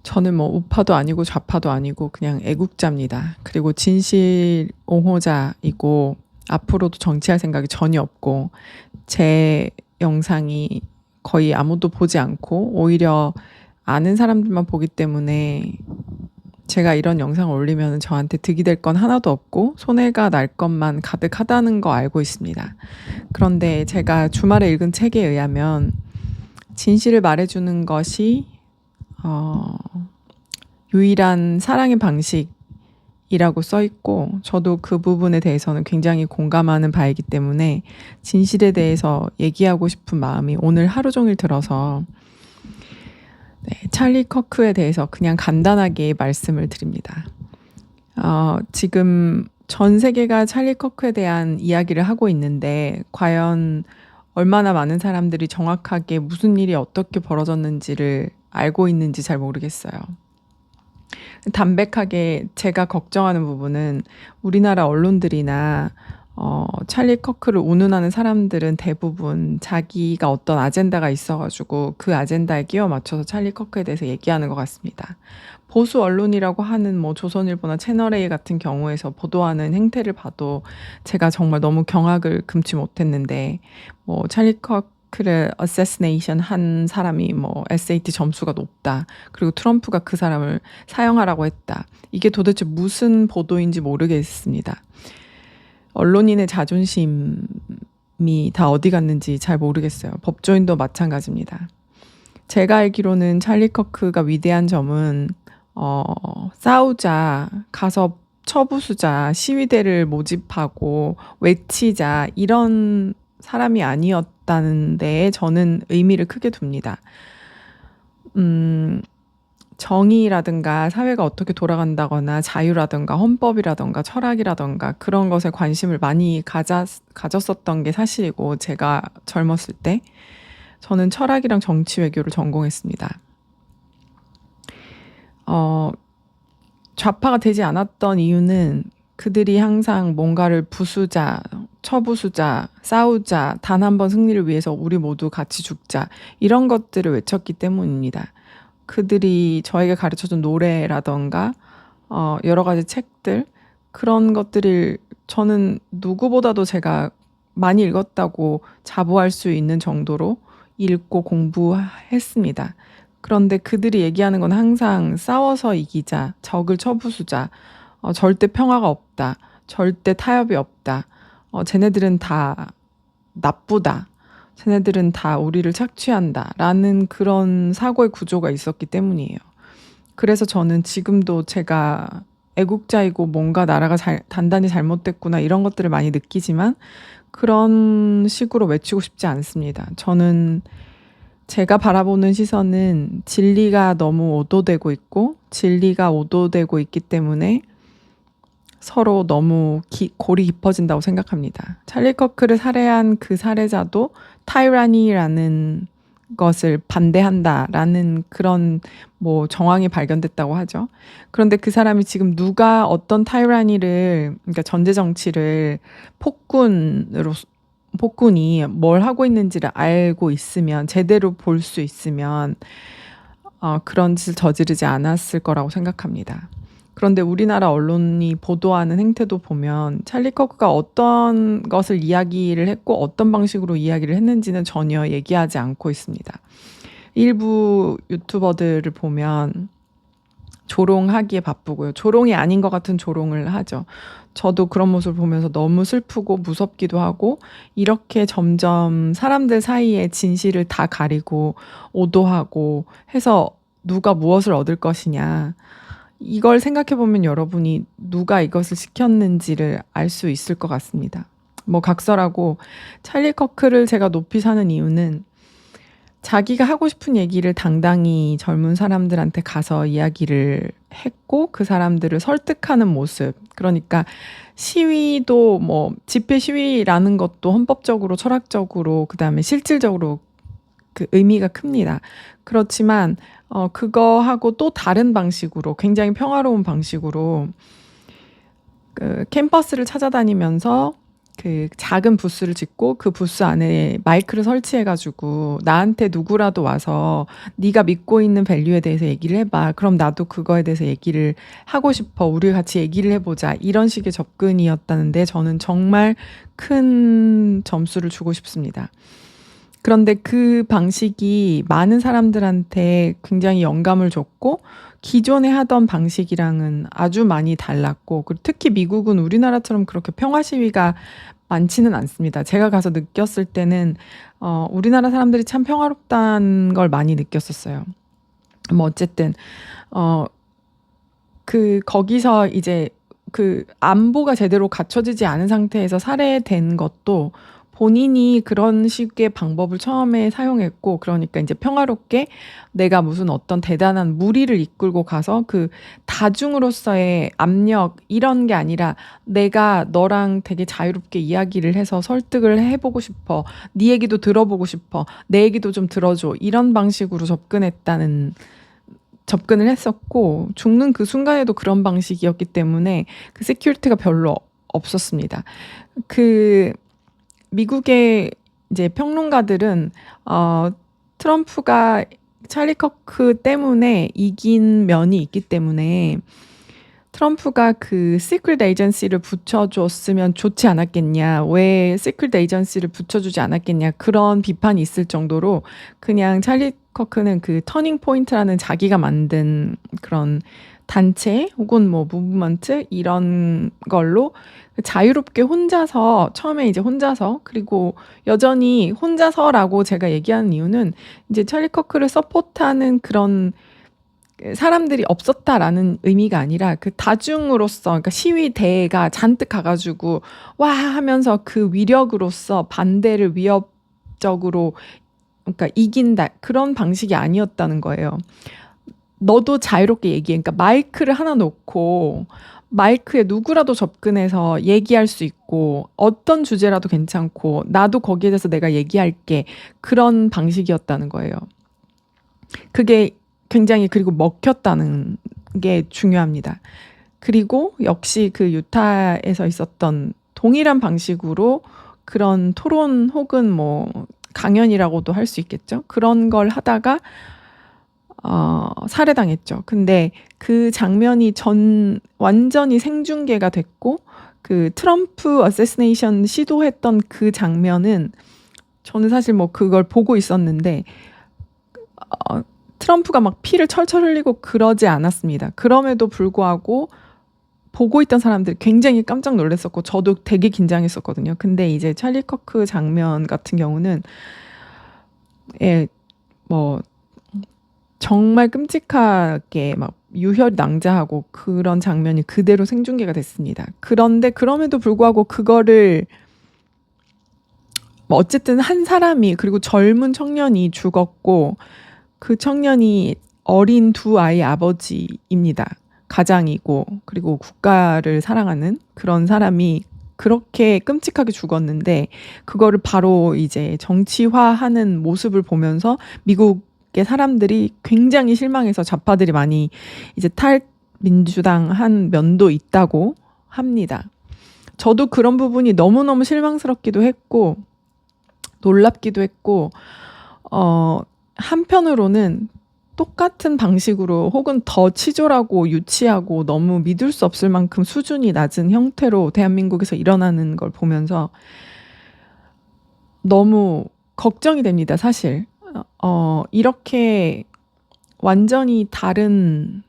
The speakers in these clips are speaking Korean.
저는 뭐 우파도 아니고 좌파도 아니고 그냥 애국자입니다. 그리고 진실 옹호자이고 앞으로도 정치할 생각이 전혀 없고 제 영상이 거의 아무도 보지 않고 오히려 아는 사람들만 보기 때문에 제가 이런 영상을 올리면 저한테 득이 될 건 하나도 없고 손해가 날 것만 가득하다는 거 알고 있습니다. 그런데 제가 주말에 읽은 책에 의하면 진실을 말해주는 것이 어, 유일한 사랑의 방식이라고 써 있고 저도 그 부분에 대해서는 굉장히 공감하는 바이기 때문에 진실에 대해서 얘기하고 싶은 마음이 오늘 하루 종일 들어서 찰리 커크에 대해서 그냥 간단하게 말씀을 드립니다. 지금 전 세계가 찰리 커크에 대한 이야기를 하고 있는데 과연 얼마나 많은 사람들이 정확하게 무슨 일이 어떻게 벌어졌는지를 알고 있는지 잘 모르겠어요. 담백하게 제가 걱정하는 부분은 우리나라 언론들이나 찰리 커크를 운운하는 사람들은 대부분 자기가 어떤 아젠다가 있어가지고 그 아젠다에 끼워 맞춰서 찰리 커크에 대해서 얘기하는 것 같습니다. 보수 언론이라고 하는 뭐 조선일보나 채널A 같은 경우에서 보도하는 행태를 봐도 제가 정말 너무 경악을 금치 못했는데 뭐 찰리 커크를 어세시네이션 한 사람이 뭐 SAT 점수가 높다. 그리고 트럼프가 그 사람을 사형하라고 했다. 이게 도대체 무슨 보도인지 모르겠습니다. 언론인의 자존심이 다 어디 갔는지 잘 모르겠어요. 법조인도 마찬가지입니다. 제가 알기로는 찰리 커크가 위대한 점은 싸우자, 가서 처부수자, 시위대를 모집하고 외치자 이런 사람이 아니었다는 데에 저는 의미를 크게 둡니다. 정의라든가 사회가 어떻게 돌아간다거나 자유라든가 헌법이라든가 철학이라든가 그런 것에 관심을 많이 가졌었던 게 사실이고 제가 젊었을 때 저는 철학이랑 정치 외교를 전공했습니다. 좌파가 되지 않았던 이유는 그들이 항상 뭔가를 부수자, 처부수자, 싸우자, 단 한 번 승리를 위해서 우리 모두 같이 죽자 이런 것들을 외쳤기 때문입니다. 그들이 저에게 가르쳐준 노래라던가 여러 가지 책들 그런 것들을 저는 누구보다도 제가 많이 읽었다고 자부할 수 있는 정도로 읽고 공부했습니다. 그런데 그들이 얘기하는 건 항상 싸워서 이기자, 적을 쳐부수자, 절대 평화가 없다, 절대 타협이 없다, 쟤네들은 다 나쁘다. 쟤네들은 다 우리를 착취한다. 라는 그런 사고의 구조가 있었기 때문이에요. 그래서 저는 지금도 제가 애국자이고 뭔가 나라가 단단히 잘못됐구나 이런 것들을 많이 느끼지만 그런 식으로 외치고 싶지 않습니다. 저는 제가 바라보는 시선은 진리가 너무 오도되고 있고 진리가 오도되고 있기 때문에 서로 너무 골이 깊어진다고 생각합니다. 찰리 커크를 살해한 그 살해자도 타이라니라는 것을 반대한다라는 그런 뭐 정황이 발견됐다고 하죠. 그런데 그 사람이 지금 누가 어떤 타이라니를 그러니까 전제 정치를 폭군이 뭘 하고 있는지를 알고 있으면 제대로 볼 수 있으면 그런 짓을 저지르지 않았을 거라고 생각합니다. 그런데 우리나라 언론이 보도하는 행태도 보면 찰리 커크가 어떤 것을 이야기를 했고 어떤 방식으로 이야기를 했는지는 전혀 얘기하지 않고 있습니다. 일부 유튜버들을 보면 조롱하기에 바쁘고요. 조롱이 아닌 것 같은 조롱을 하죠. 저도 그런 모습을 보면서 너무 슬프고 무섭기도 하고 이렇게 점점 사람들 사이에 진실을 다 가리고 오도하고 해서 누가 무엇을 얻을 것이냐. 이걸 생각해보면 여러분이 누가 이것을 시켰는지를 알 수 있을 것 같습니다. 뭐 각설하고 찰리 커크를 제가 높이 사는 이유는 자기가 하고 싶은 얘기를 당당히 젊은 사람들한테 가서 이야기를 했고 그 사람들을 설득하는 모습. 그러니까 시위도 뭐 집회 시위라는 것도 헌법적으로 철학적으로 그다음에 실질적으로 그 의미가 큽니다. 그렇지만 그거하고 또 다른 방식으로 굉장히 평화로운 방식으로 그 캠퍼스를 찾아다니면서 그 작은 부스를 짓고 그 부스 안에 마이크를 설치해 가지고 나한테 누구라도 와서 "네가 믿고 있는 밸류에 대해서 얘기를 해 봐. 그럼 나도 그거에 대해서 얘기를 하고 싶어. 우리 같이 얘기를 해 보자." 이런 식의 접근이었다는데 저는 정말 큰 점수를 주고 싶습니다. 그런데 그 방식이 많은 사람들한테 굉장히 영감을 줬고 기존에 하던 방식이랑은 아주 많이 달랐고, 그리고 특히 미국은 우리나라처럼 그렇게 평화 시위가 많지는 않습니다. 제가 가서 느꼈을 때는 우리나라 사람들이 참 평화롭다는 걸 많이 느꼈었어요. 뭐 어쨌든 거기서 이제 그 안보가 제대로 갖춰지지 않은 상태에서 살해된 것도 본인이 그런 식의 방법을 처음에 사용했고, 그러니까 이제 평화롭게 내가 무슨 어떤 대단한 무리를 이끌고 가서 그 다중으로서의 압력 이런 게 아니라 내가 너랑 되게 자유롭게 이야기를 해서 설득을 해보고 싶어. 네 얘기도 들어보고 싶어. 내 얘기도 좀 들어줘. 이런 방식으로 접근을 했었고, 죽는 그 순간에도 그런 방식이었기 때문에 그 시큐리티가 별로 없었습니다. 그 미국의 이제 평론가들은 트럼프가 찰리 커크 때문에 이긴 면이 있기 때문에 트럼프가 그 시크릿 에이전시를 붙여줬으면 좋지 않았겠냐, 왜 시크릿 에이전시를 붙여주지 않았겠냐, 그런 비판이 있을 정도로 그냥 찰리 커크는 그 터닝 포인트라는 자기가 만든 그런 단체 혹은 뭐 무브먼트 이런 걸로 자유롭게 혼자서, 처음에 이제 혼자서, 그리고 여전히 혼자서라고 제가 얘기하는 이유는 이제 찰리 커크를 서포트하는 그런 사람들이 없었다라는 의미가 아니라 그 다중으로서, 그러니까 시위대가 잔뜩 가가지고 와 하면서 그 위력으로서 반대를 위협적으로, 그러니까 이긴다, 그런 방식이 아니었다는 거예요. 너도 자유롭게 얘기해. 그러니까 마이크를 하나 놓고 마이크에 누구라도 접근해서 얘기할 수 있고 어떤 주제라도 괜찮고 나도 거기에 대해서 내가 얘기할게, 그런 방식이었다는 거예요. 그게 굉장히, 그리고 먹혔다는 게 중요합니다. 그리고 역시 그 유타에서 있었던 동일한 방식으로 그런 토론 혹은 뭐 강연이라고도 할 수 있겠죠. 그런 걸 하다가 살해당했죠. 근데 그 장면이 완전히 생중계가 됐고, 그 트럼프 어세시네이션 시도했던 그 장면은 저는 사실 뭐 그걸 보고 있었는데 트럼프가 막 피를 철철 흘리고 그러지 않았습니다. 그럼에도 불구하고 보고 있던 사람들이 굉장히 깜짝 놀랐었고 저도 되게 긴장했었거든요. 근데 이제 찰리 커크 장면 같은 경우는 뭐 정말 끔찍하게 막 유혈이 낭자하고 그런 장면이 그대로 생중계가 됐습니다. 그런데 그럼에도 불구하고 그거를 뭐 어쨌든 한 사람이, 그리고 젊은 청년이 죽었고 그 청년이 어린 두 아이의 아버지입니다. 가장이고 그리고 국가를 사랑하는 그런 사람이 그렇게 끔찍하게 죽었는데 그거를 바로 이제 정치화하는 모습을 보면서 미국의 사람들이 굉장히 실망해서 좌파들이 많이 이제 탈민주당한 면도 있다고 합니다. 저도 그런 부분이 너무너무 실망스럽기도 했고 놀랍기도 했고, 한편으로는 똑같은 방식으로 혹은 더 치졸하고 유치하고 너무 믿을 수 없을 만큼 수준이 낮은 형태로 대한민국에서 일어나는 걸 보면서 너무 걱정이 됩니다, 사실. 이렇게 완전히 다른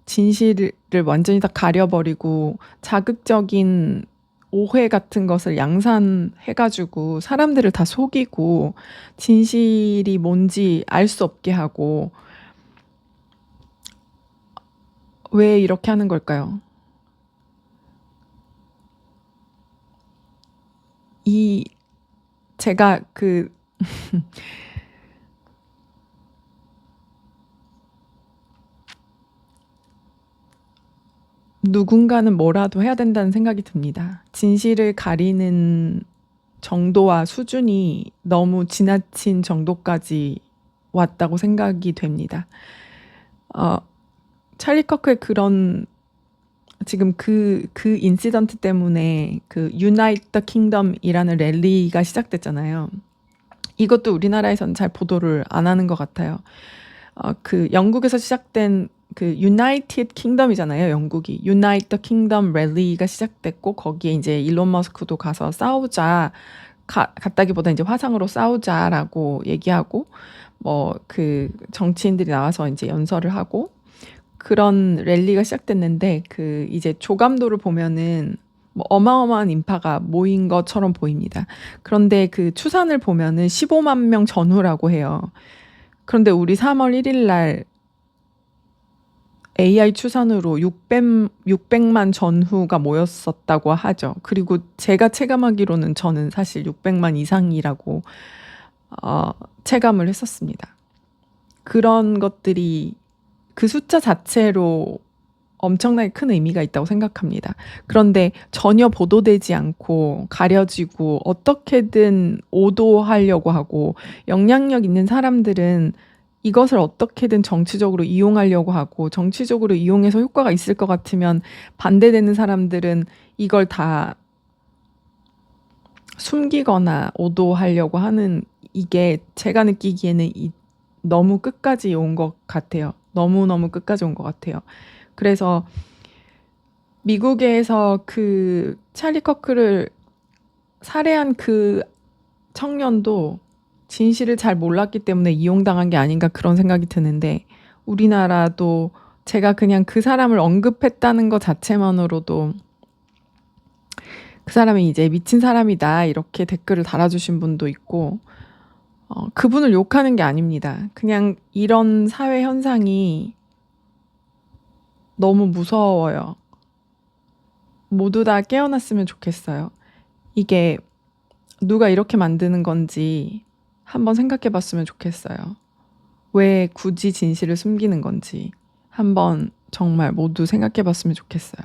진실을 완전히 다 가려버리고 자극적인 오해 같은 것을 양산해가지고 사람들을 다 속이고 진실이 뭔지 알 수 없게 하고, 왜 이렇게 하는 걸까요? 제가 누군가는 뭐라도 해야 된다는 생각이 듭니다. 진실을 가리는 정도와 수준이 너무 지나친 정도까지 왔다고 생각이 됩니다. 찰리 커크의 그런 지금 그 인시던트 때문에 그 Unite the Kingdom이라는 랠리가 시작됐잖아요. 이것도 우리나라에서는 잘 보도를 안 하는 것 같아요. 그 영국에서 시작된 그 United Kingdom이잖아요. 영국이 Unite the Kingdom 랠리가 시작됐고 거기에 이제 일론 머스크도 가서 싸우자 갔다기보다 이제 화상으로 싸우자라고 얘기하고 뭐 그 정치인들이 나와서 이제 연설을 하고 그런 랠리가 시작됐는데 그 이제 조감도를 보면은 뭐 어마어마한 인파가 모인 것처럼 보입니다. 그런데 그 추산을 보면은 15만 명 전후라고 해요. 그런데 우리 3월 1일 날 AI 추산으로 600만 전후가 모였었다고 하죠. 그리고 제가 체감하기로는 저는 사실 600만 이상이라고 체감을 했었습니다. 그런 것들이 그 숫자 자체로 엄청나게 큰 의미가 있다고 생각합니다. 그런데 전혀 보도되지 않고 가려지고 어떻게든 오도하려고 하고 영향력 있는 사람들은 이것을 어떻게든 정치적으로 이용하려고 하고 정치적으로 이용해서 효과가 있을 것 같으면 반대되는 사람들은 이걸 다 숨기거나 오도하려고 하는 이게 제가 느끼기에는 너무 끝까지 온 것 같아요. 너무너무 끝까지 온 것 같아요. 그래서 미국에서 그 찰리 커크를 살해한 그 청년도 진실을 잘 몰랐기 때문에 이용당한 게 아닌가 그런 생각이 드는데 우리나라도 제가 그냥 그 사람을 언급했다는 것 자체만으로도 그 사람이 이제 미친 사람이다 이렇게 댓글을 달아주신 분도 있고 그분을 욕하는 게 아닙니다. 그냥 이런 사회 현상이 너무 무서워요. 모두 다 깨어났으면 좋겠어요. 이게 누가 이렇게 만드는 건지 한번 생각해 봤으면 좋겠어요. 왜 굳이 진실을 숨기는 건지 한번 정말 모두 생각해 봤으면 좋겠어요.